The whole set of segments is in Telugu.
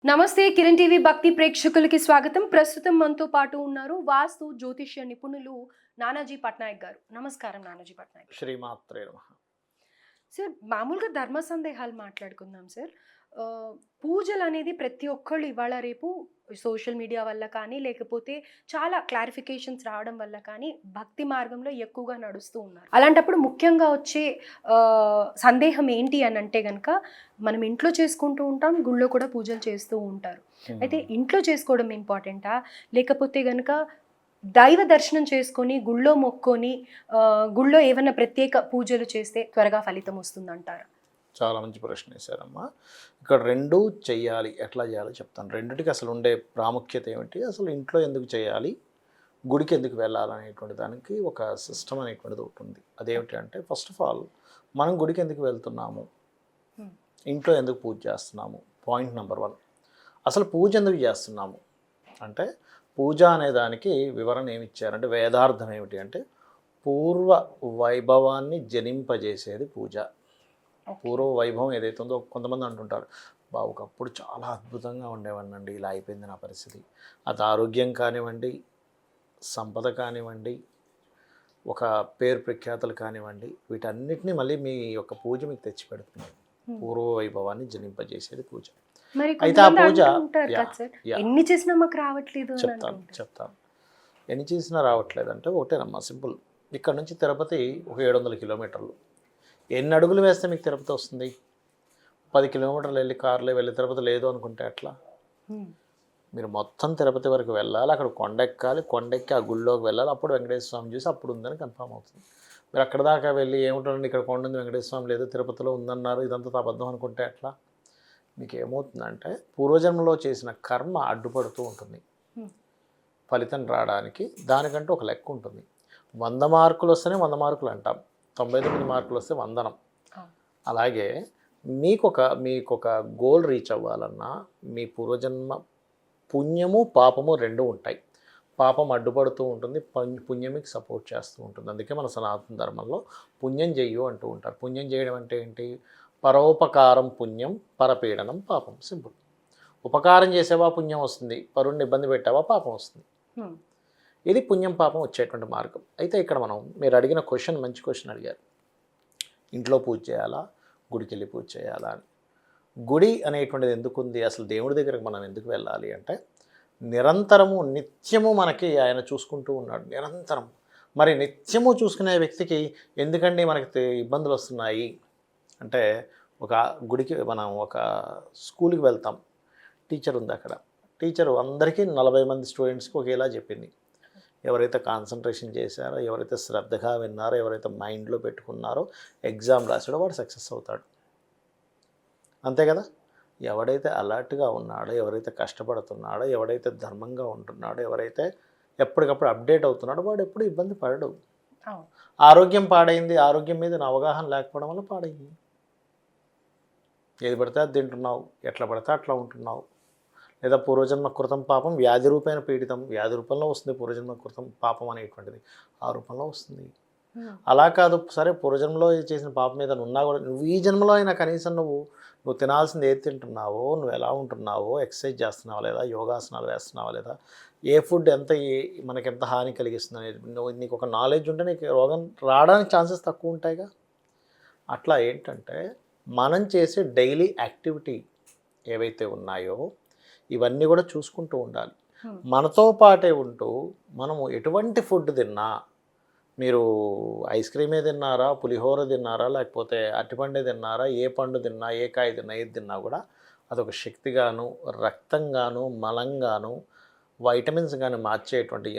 నమస్తే కిరణ్ టీవీ భక్తి ప్రేక్షకులకి స్వాగతం. ప్రస్తుతం మనతో పాటు ఉన్నారు వాస్తు జ్యోతిష్య నిపుణులు నానాజీ పట్నాయక్ గారు. నమస్కారం నానాజీ పట్నాయక్. శ్రీమాత్రే నమః. సార్, మామూలుగా ధర్మ సందేహాలు మాట్లాడుకుందాం సార్. పూజలు అనేది ప్రతి ఒక్కళ్ళు ఇవాళ రేపు సోషల్ మీడియా వల్ల కానీ, లేకపోతే చాలా క్లారిఫికేషన్స్ రావడం వల్ల కానీ భక్తి మార్గంలో ఎక్కువగా నడుస్తూ ఉన్నారు. అలాంటప్పుడు ముఖ్యంగా వచ్చే సందేహం ఏంటి అని అంటే కనుక, మనం ఇంట్లో చేసుకుంటూ ఉంటాం, గుళ్ళో కూడా పూజలు చేస్తూ ఉంటారు. అయితే ఇంట్లో చేసుకోవడం ఇంపార్టెంటా, లేకపోతే కనుక దైవ దర్శనం చేసుకొని గుళ్ళో మొక్కొని గుళ్ళో ఏమైనా ప్రత్యేక పూజలు చేస్తే త్వరగా ఫలితం వస్తుందంటారా? చాలా మంచి ప్రశ్న వేశారమ్మా. ఇక్కడ రెండూ చెయ్యాలి, ఎట్లా చేయాలో చెప్తాను. రెండిటికి అసలు ఉండే ప్రాముఖ్యత ఏమిటి, అసలు ఇంట్లో ఎందుకు చేయాలి, గుడికి ఎందుకు వెళ్ళాలనేటువంటి దానికి ఒక సిస్టమ్ అనేటువంటిది ఒకటి ఉంది. అదేమిటి అంటే, ఫస్ట్ ఆఫ్ ఆల్ మనం గుడికి ఎందుకు వెళ్తున్నాము, ఇంట్లో ఎందుకు పూజ చేస్తున్నాము, పాయింట్ నెంబర్ 1. అసలు పూజ ఎందుకు చేస్తున్నాము అంటే, పూజ అనే దానికి వివరణ ఏమి ఇచ్చారంటే, వేదార్థం ఏమిటి అంటే, పూర్వ వైభవాన్ని జనింపజేసేది పూజ. పూర్వ వైభవం ఏదైతే ఉందో, కొంతమంది అంటుంటారు, ఒకప్పుడు చాలా అద్భుతంగా ఉండేవాడినండి, ఇలా అయిపోయింది నా పరిస్థితి. అది ఆరోగ్యం కానివ్వండి, సంపద కానివ్వండి, ఒక పేరు ప్రఖ్యాతలు కానివ్వండి, వీటన్నిటిని మళ్ళీ మీ యొక్క పూజ మీకు తెచ్చిపెడుతుంది. పూర్వ వైభవాన్ని జనింపజేసేది పూజ. అయితే ఆ పూజ ఎన్ని చేసినా మాకు రావట్లేదు. చెప్తాను ఎన్ని చేసినా రావట్లేదు అంటే ఒకటేనమ్మా, సింపుల్. ఇక్కడ నుంచి తిరుపతి ఒక 700 కిలోమీటర్లు. ఎన్ని అడుగులు వేస్తే మీకు తిరుపతి వస్తుంది? 10 కిలోమీటర్లు వెళ్ళి కారులో వెళ్ళి తిరుపతి లేదు అనుకుంటే ఎట్లా? మీరు మొత్తం తిరుపతి వరకు వెళ్ళాలి, అక్కడ కొండెక్కాలి, కొండెక్కి ఆ గుళ్ళోకి వెళ్ళాలి, అప్పుడు వెంకటేశ్వర స్వామి చూసి అప్పుడు ఉందని కన్ఫామ్ అవుతుంది. మీరు అక్కడ దాకా వెళ్ళి ఏముంటుందండి, ఇక్కడ కొండ ఉంది, వెంకటేశ్వర స్వామి లేదు, తిరుపతిలో ఉందన్నారు, ఇదంతా అబద్ధం అనుకుంటే ఎట్లా? మీకు ఏమవుతుందంటే, పూర్వజన్మలో చేసిన కర్మ అడ్డుపడుతూ ఉంటుంది ఫలితం రావడానికి. దానికంటూ ఒక లెక్క ఉంటుంది. 100 మార్కులు వస్తేనే 100 మార్కులు అంటాం, 99 మార్కులు వస్తే వందనం. అలాగే మీకొక గోల్ రీచ్ అవ్వాలన్నా, మీ పూర్వజన్మ పుణ్యము పాపము రెండు ఉంటాయి. పాపం అడ్డుపడుతూ ఉంటుంది, పుణ్యం మీకు సపోర్ట్ చేస్తూ ఉంటుంది. అందుకే మన సనాతన ధర్మంలో పుణ్యం చెయ్యు అంటూ ఉంటారు. పుణ్యం చేయడం అంటే ఏంటి? పరోపకారం పుణ్యం, పరపీడనం పాపం. సింపుల్. ఉపకారం చేసేవా పుణ్యం వస్తుంది, పరుణ్ణి ఇబ్బంది పెట్టావా పాపం వస్తుంది. ఇది పుణ్యం పాపం వచ్చేటువంటి మార్గం. అయితే ఇక్కడ మీరు అడిగిన క్వశ్చన్ మంచి క్వశ్చన్ అడిగారు. ఇంట్లో పూజ చేయాలా, గుడికి వెళ్ళి పూజ చేయాలా అని. గుడి అనేటువంటిది ఎందుకు ఉంది, అసలు దేవుడి దగ్గరకు మనం ఎందుకు వెళ్ళాలి అంటే, నిరంతరము నిత్యము మనకి ఆయన చూసుకుంటూ ఉన్నాడు, నిరంతరం. మరి నిత్యము చూసుకునే వ్యక్తికి ఎందుకండి మనకి ఇబ్బందులు వస్తున్నాయి అంటే, ఒక గుడికి మనం ఒక స్కూల్కి వెళ్తాం, టీచర్ ఉంది అక్కడ. టీచరు అందరికీ 40 మంది స్టూడెంట్స్కి ఒకేలా చెప్పింది. ఎవరైతే కాన్సన్ట్రేషన్ చేశారో, ఎవరైతే శ్రద్ధగా విన్నారో, ఎవరైతే మైండ్లో పెట్టుకున్నారో, ఎగ్జామ్ రాసాడో వాడు సక్సెస్ అవుతాడు. అంతే కదా? ఎవడైతే అలర్ట్గా ఉన్నాడో, ఎవరైతే కష్టపడుతున్నాడో, ఎవడైతే ధర్మంగా ఉంటున్నాడో, ఎవరైతే ఎప్పటికప్పుడు అప్డేట్ అవుతున్నాడో, వాడు ఎప్పుడు ఇబ్బంది పడడు. ఆరోగ్యం పాడైంది, ఆరోగ్యం మీద అవగాహన లేకపోవడం వల్ల పాడైంది. ఏది పడితే అది తింటున్నావు, ఎట్లా పడితే అట్లా ఉంటున్నావు. లేదా పూర్వజన్మ కృతం పాపం వ్యాధి రూపేణ పీడితం, వ్యాధి రూపంలో వస్తుంది పూర్వజన్మ కృతం పాపం అనేటువంటిది, ఆ రూపంలో వస్తుంది. అలా కాదు, సరే పూర్వజన్మలో చేసిన పాపం మీద ఉన్నా కూడా, నువ్వు ఈ జన్మలో అయినా కనీసం నువ్వు తినాల్సింది ఏది తింటున్నావో, నువ్వు ఎలా ఉంటున్నావో, ఎక్సర్సైజ్ చేస్తున్నావా లేదా, యోగాసనాలు వేస్తున్నావా లేదా, ఏ ఫుడ్ మనకి ఎంత హాని కలిగిస్తుంది అనేది నీకు ఒక నాలెడ్జ్ ఉంటే నీకు రోగం రావడానికి ఛాన్సెస్ తక్కువ ఉంటాయిగా. అట్లా ఏంటంటే, మనం చేసే డైలీ యాక్టివిటీ ఏవైతే ఉన్నాయో ఇవన్నీ కూడా చూసుకుంటూ ఉండాలి. మనతో పాటే ఉంటూ మనము ఎటువంటి ఫుడ్ తిన్నా, మీరు ఐస్ క్రీమే తిన్నారా, పులిహోర తిన్నారా, లేకపోతే అరటిపండే తిన్నారా, ఏ పండు తిన్నా, ఏ కాయ తిన్నా, ఏది తిన్నా కూడా అదొక శక్తిగాను, రక్తంగాను, మలంగాను, వైటమిన్స్ కానీ మార్చేటువంటి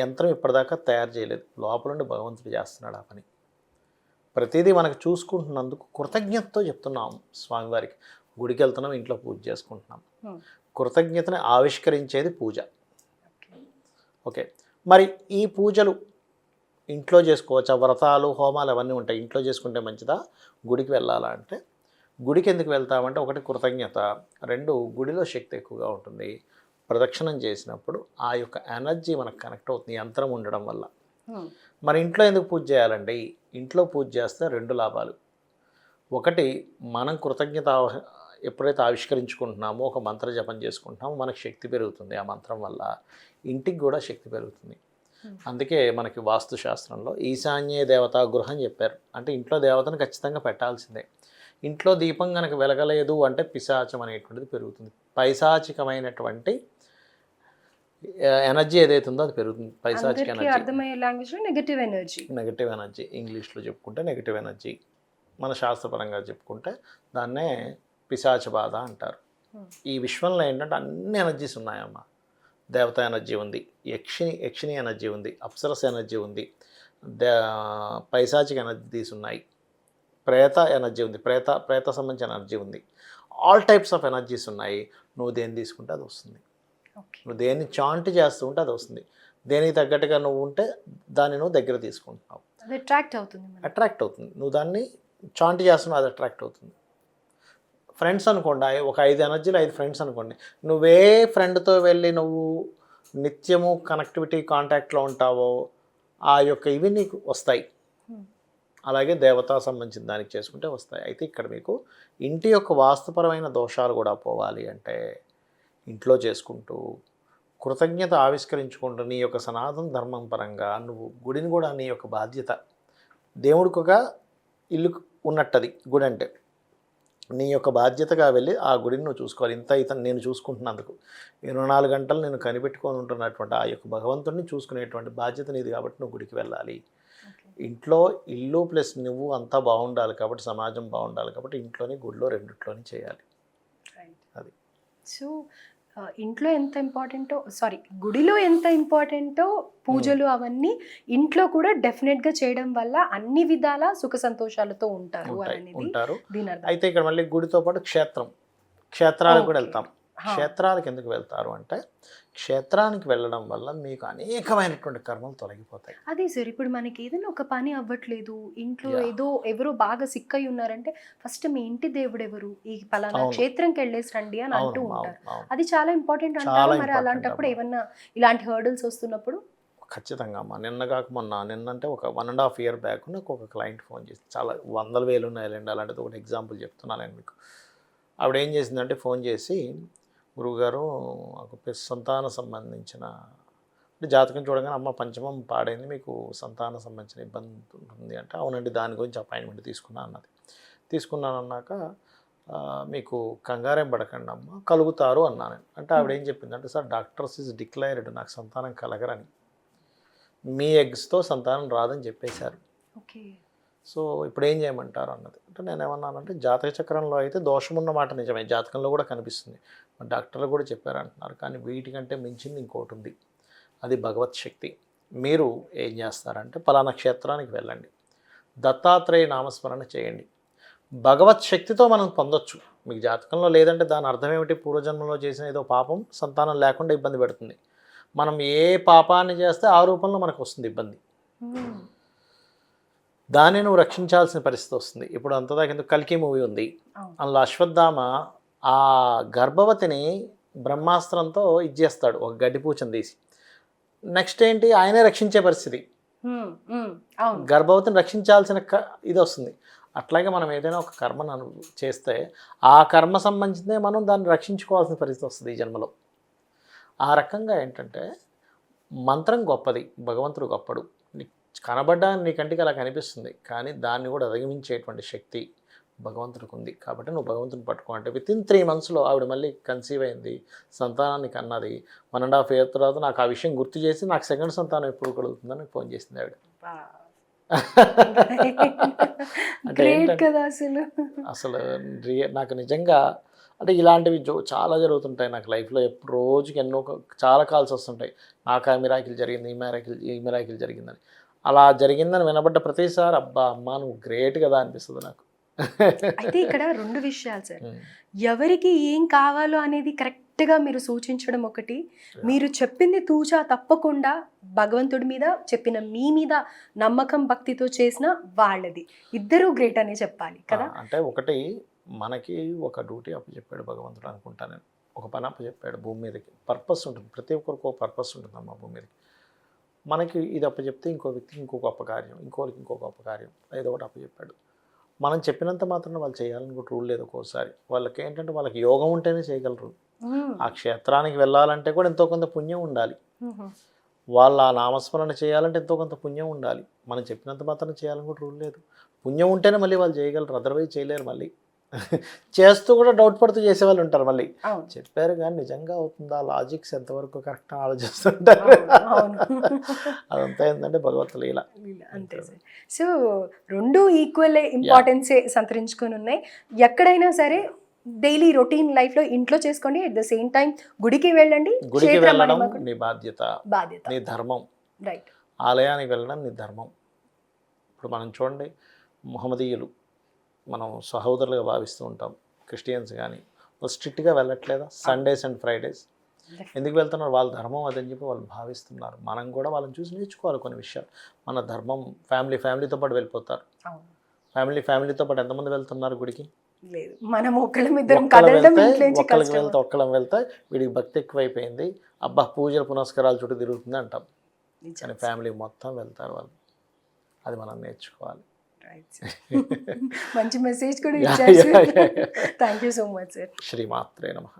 యంత్రం ఇప్పటిదాకా తయారు చేయలేదు. లోపల నుండి భగవంతుడు చేస్తున్నాడు ఆ పని. ప్రతిదీ మనకు చూసుకుంటున్నందుకు కృతజ్ఞతతో చెప్తున్నాం స్వామివారికి. గుడికి వెళ్తున్నాం, ఇంట్లో పూజ చేసుకుంటున్నాం. కృతజ్ఞతని ఆవిష్కరించేది పూజ. ఓకే, మరి ఈ పూజలు ఇంట్లో చేసుకోవచ్చా? వ్రతాలు, హోమాలు అవన్నీ ఉంటాయి, ఇంట్లో చేసుకుంటే మంచిదా, గుడికి వెళ్ళాలా అంటే, గుడికి ఎందుకు వెళ్తామంటే, ఒకటి కృతజ్ఞత, 2 గుడిలో శక్తి ఎక్కువగా ఉంటుంది. ప్రదక్షిణం చేసినప్పుడు ఆ యొక్క ఎనర్జీ మనకు కనెక్ట్ అవుతుంది యంత్రం ఉండడం వల్ల. మరి ఇంట్లో ఎందుకు పూజ చేయాలండి? ఇంట్లో పూజ చేస్తే 2 లాభాలు. ఒకటి, మనం కృతజ్ఞత ఎప్పుడైతే ఆవిష్కరించుకుంటున్నామో ఒక మంత్ర జపం చేసుకుంటున్నామో మనకు శక్తి పెరుగుతుంది. ఆ మంత్రం వల్ల ఇంటికి కూడా శక్తి పెరుగుతుంది. అందుకే మనకి వాస్తుశాస్త్రంలో ఈశాన్యే దేవతా గృహం చెప్పారు. అంటే ఇంట్లో దేవతను ఖచ్చితంగా పెట్టాల్సిందే. ఇంట్లో దీపం కనుక వెలగలేదు అంటే పిశాచం అనేటువంటిది పెరుగుతుంది. పైశాచికమైనటువంటి ఎనర్జీ ఏదైతే ఉందో అది పెరుగుతుంది. పైశాచిక అందరికీ ఎనర్జీ, అర్థమయ్యే లాంగ్వేజ్లో నెగటివ్ ఎనర్జీ. నెగటివ్ ఎనర్జీ, ఇంగ్లీష్లో చెప్పుకుంటే నెగటివ్ ఎనర్జీ, మన శాస్త్రపరంగా చెప్పుకుంటే దాన్నే పిశాచ బాధ అంటారు. ఈ విశ్వంలో ఏంటంటే అన్ని ఎనర్జీస్ ఉన్నాయమ్మా. దేవత ఎనర్జీ ఉంది, యక్షిణి ఎనర్జీ ఉంది, అప్సరస్ ఎనర్జీ ఉంది, పైశాచిక ఎనర్జీస్ ఉన్నాయి, ప్రేత ఎనర్జీ ఉంది, ప్రేత సంబంధించిన ఎనర్జీ ఉంది. ఆల్ టైప్స్ ఆఫ్ ఎనర్జీస్ ఉన్నాయి. నువ్వు దేన్ని తీసుకుంటే అది వస్తుంది. నువ్వు దేన్ని చాంట్ చేస్తూ ఉంటే అది వస్తుంది. దేనికి తగ్గట్టుగా నువ్వు ఉంటే దాన్ని నువ్వు దగ్గర తీసుకుంటున్నావు, అది అట్రాక్ట్ అవుతుంది. నువ్వు దాన్ని చాంట్ చేస్తున్నావు, అది అట్రాక్ట్ అవుతుంది. ఫ్రెండ్స్ అనుకోండి, ఒక 5 ఎనర్జీలు 5 ఫ్రెండ్స్ అనుకోండి. నువ్వే ఫ్రెండ్తో వెళ్ళి నువ్వు నిత్యము కనెక్టివిటీ కాంటాక్ట్లో ఉంటావో ఆ యొక్క ఇవి నీకు వస్తాయి. అలాగే దేవతా సంబంధించిన దానికి చేసుకుంటే వస్తాయి. అయితే ఇక్కడ మీకు ఇంటి యొక్క వాస్తుపరమైన దోషాలు కూడా పోవాలి అంటే ఇంట్లో చేసుకుంటూ కృతజ్ఞత ఆవిష్కరించుకుంటూ నీ యొక్క సనాతన ధర్మం పరంగా నువ్వు గుడిని కూడా నీ యొక్క బాధ్యత. దేవుడికి ఒక ఇల్లు ఉన్నట్టది గుడి అంటే, నీ యొక్క బాధ్యతగా వెళ్ళి ఆ గుడిని నువ్వు చూసుకోవాలి. ఇతను నేను చూసుకుంటున్నందుకు 24 గంటలు నేను కనిపెట్టుకొని ఉంటున్నటువంటి ఆ యొక్క భగవంతుడిని చూసుకునేటువంటి బాధ్యత నీది కాబట్టి నువ్వు గుడికి వెళ్ళాలి. ఇంట్లో ఇల్లు ప్లస్ నువ్వు అంతా బాగుండాలి కాబట్టి, సమాజం బాగుండాలి కాబట్టి ఇంట్లోని గుడిలో రెండిట్లోని చేయాలి. అది సో ఇంట్లో ఎంత ఇంపార్టెంటో, గుడిలో ఎంత ఇంపార్టెంటో పూజలు అవన్నీ ఇంట్లో కూడా డెఫినెట్గా చేయడం వల్ల అన్ని విధాల సుఖ సంతోషాలతో ఉంటారు అనేది దీని అర్థం. అయితే ఇక్కడ మళ్ళీ గుడితో పాటు క్షేత్రాలకు కూడా వెళ్తాం. క్షేత్రాలకు ఎందుకు వెళ్తారు అంటే, క్షేత్రానికి వెళ్ళడం వల్ల మీకు అనేకమైనటువంటి కర్మలు తొలగిపోతాయి. అదే సార్, ఇప్పుడు మనకి ఏదైనా ఒక పని అవ్వట్లేదు, ఇంట్లో ఎవరో బాగా సిక్ అయి ఉన్నారంటే ఫస్ట్ మీ ఇంటి దేవుడు ఎవరు, ఈ పలానా క్షేత్రంకి వెళ్ళేసి రండి అని అంటూ ఉంటారు. అది చాలా ఇంపార్టెంట్ అంటారు. మరి అలాంటప్పుడు ఏమన్నా ఇలాంటి హర్డల్స్ వస్తున్నప్పుడు ఖచ్చితంగా అమ్మా. నిన్నంటే ఒక 1.5 year బ్యాక్ నాకు ఒక క్లయింట్ ఫోన్ చేసి, చాలా 100,000 ఉన్నాయండి, అలాంటిది ఒకటి ఎగ్జాంపుల్ చెప్తున్నాను నేను మీకు. ఆవిడ ఏం చేసిందంటే ఫోన్ చేసి, గురువుగారు నాకు సంతాన సంబంధించిన జాతకం చూడగానే అమ్మ పంచమం పాడైంది, మీకు సంతాన సంబంధించిన ఇబ్బంది ఉంటుంది అంటే, అవునండి దాని గురించి అపాయింట్మెంట్ తీసుకున్నాను అన్నాక, మీకు కంగారేం పడకండి అమ్మ, కలుగుతారు అన్నాను. అంటే ఆవిడ ఏం చెప్పిందంటే, సార్ డాక్టర్స్ ఈజ్ డిక్లైర్డ్ నాకు సంతానం కలగరని, మీ ఎగ్స్తో సంతానం రాదని చెప్పేశారు. సో ఇప్పుడు ఏం చేయమంటారు అన్నది. అంటే నేను ఏమన్నానంటే, జాతక చక్రంలో అయితే దోషం ఉన్నమాట నిజమే, జాతకంలో కూడా కనిపిస్తుంది, డాక్టర్లు కూడా చెప్పారంటున్నారు. కానీ వీటికంటే మించింది ఇంకోటి ఉంది, అది భగవత్ శక్తి. మీరు ఏం చేస్తారంటే, పలానా క్షేత్రానికి వెళ్ళండి, దత్తాత్రేయ నామస్మరణ చేయండి. భగవత్ శక్తితో మనం పొందొచ్చు. మీకు జాతకంలో లేదంటే దాని అర్థం ఏమిటి, పూర్వజన్మలో చేసిన ఏదో పాపం సంతానం లేకుండా ఇబ్బంది పెడుతుంది. మనం ఏ పాపాన్ని చేస్తే ఆ రూపంలో మనకు వస్తుంది ఇబ్బంది, దాన్ని నువ్వు రక్షించాల్సిన పరిస్థితి వస్తుంది. ఇప్పుడు అంతదాకా కల్కి మూవీ ఉంది, అందులో అశ్వత్థామ ఆ గర్భవతిని బ్రహ్మాస్త్రంతో ఇచ్చేస్తాడు, ఒక గడ్డిపూచని తీసి. నెక్స్ట్ ఏంటి, ఆయనే రక్షించే పరిస్థితి, గర్భవతిని రక్షించాల్సిన ఇది వస్తుంది. అట్లాగే మనం ఏదైనా ఒక కర్మను చేస్తే ఆ కర్మ సంబంధించిందే మనం దాన్ని రక్షించుకోవాల్సిన పరిస్థితి వస్తుంది ఈ జన్మలో. ఆ రకంగా ఏంటంటే, మంత్రం గొప్పది, భగవంతుడు గొప్పడు, కనబడ్డా నీ కంటికి అలా కనిపిస్తుంది, కానీ దాన్ని కూడా అధిగమించేటువంటి శక్తి భగవంతుడికి ఉంది. కాబట్టి నువ్వు భగవంతుని పట్టుకో అంటే వితిన్ 3 monthsలో ఆవిడ మళ్ళీ కన్సీవ్ అయింది, సంతానాన్ని కన్నది. 1.5 year తర్వాత నాకు ఆ విషయం గుర్తు చేసి, నాకు సెకండ్ సంతానం ఎప్పుడు కలుగుతుందని ఫోన్ చేసింది ఆవిడ. అంటే అసలు నాకు నిజంగా అంటే ఇలాంటివి చాలా జరుగుతుంటాయి నాకు లైఫ్లో. ఎప్పుడు రోజుకి చాలా కాల్స్ వస్తుంటాయి, నాకు ఆ మిరాకిల్ జరిగింది, ఈ మిరాకిల్ జరిగిందని. అలా జరిగిందని వినబడ్డ ప్రతిసారి అబ్బా అమ్మా నువ్వు గ్రేట్ కదా అనిపిస్తుంది నాకు. అయితే ఇక్కడ 2 విషయాలు సార్, ఎవరికి ఏం కావాలో అనేది కరెక్ట్గా మీరు సూచించడం ఒకటి, మీరు చెప్పింది తూచా తప్పకుండా భగవంతుడి మీద చెప్పిన మీ మీద నమ్మకం భక్తితో చేసిన వాళ్ళది, ఇద్దరూ గ్రేట్ అనే చెప్పాలి కదా. అంటే ఒకటి మనకి ఒక డ్యూటీ అప్పచెప్పాడు భగవంతుడు అనుకుంటా నేను, ఒక పని అప్పచెప్పాడు భూమి మీదకి. పర్పస్ ఉంటుంది, ప్రతి ఒక్కరికి ఒక పర్పస్ ఉంటుంది అమ్మ భూమి మీదకి. మనకి ఇది అప్పచెప్తే ఇంకో వ్యక్తికి ఇంకో గొప్ప కార్యం, ఇంకోరికి ఇంకో గొప్ప కార్యం, ఏదో ఒకటి అప్పచెప్పాడు. మనం చెప్పినంత మాత్రం వాళ్ళు చేయాలని కూడా రూల్ లేదు. ఒక్కోసారి వాళ్ళకి ఏంటంటే వాళ్ళకి యోగం ఉంటేనే చేయగలరు. ఆ క్షేత్రానికి వెళ్ళాలంటే కూడా ఎంతో కొంత పుణ్యం ఉండాలి. వాళ్ళ ఆ నామస్మరణ చేయాలంటే ఎంతో కొంత పుణ్యం ఉండాలి. మనం చెప్పినంత మాత్రం చేయాలని కూడా రూల్ లేదు. పుణ్యం ఉంటేనే మళ్ళీ వాళ్ళు చేయగలరు, అదర్వైజ్ చేయలేరు. మళ్ళీ చేస్తూ కూడా డౌట్ పడుతూ చేసేవాళ్ళు ఉంటారు. మళ్ళీ చెప్పారు కానీ నిజంగా అవుతుందా, లాజిక్స్ ఎంతవరకు కరెక్ట్ ఆలోచిస్తుంటారు. అదంతా ఏంటంటే భగవత్ లీల అంతే సార్. సో రెండు ఈక్వల్ ఇంపార్టెన్సే సంతరించుకొని ఉన్నాయి. ఎక్కడైనా సరే డైలీ రొటీన్ లైఫ్లో ఇంట్లో చేసుకోండి, అట్ ద సేమ్ టైం గుడికి వెళ్ళండి. గుడికి వెళ్ళడం నీ బాధ్యత, నీ ధర్మం. రైట్. ఆలయానికి వెళ్ళడం నీ ధర్మం. ఇప్పుడు మనం చూడండి, ముహమ్మదీయులు మనం సహోదరులుగా భావిస్తూ ఉంటాం. క్రిస్టియన్స్ కానీ వాళ్ళు స్ట్రిక్ట్గా వెళ్ళట్లేదా సండేస్ అండ్ ఫ్రైడేస్? ఎందుకు వెళ్తున్నారు? వాళ్ళ ధర్మం అదని చెప్పి వాళ్ళు భావిస్తున్నారు. మనం కూడా వాళ్ళని చూసి నేర్చుకోవాలి కొన్ని విషయాలు. మన ధర్మం ఫ్యామిలీతో పాటు వెళ్ళిపోతారు. ఫ్యామిలీతో పాటు ఎంతమంది వెళ్తున్నారు గుడికి? లేదు, మనం ఒక్కళ్ళం వెళ్తే వీడికి భక్తి ఎక్కువైపోయింది, అబ్బా పూజలు పునస్కారాలు చుట్టూ తిరుగుతుంది అంటాం. కానీ ఫ్యామిలీ మొత్తం వెళ్తారు వాళ్ళు. అది మనం నేర్చుకోవాలి. మంచి మెసేజ్ కూడా ఇచ్చారు. Thank you so much sir. శ్రీమాత్రే నమః.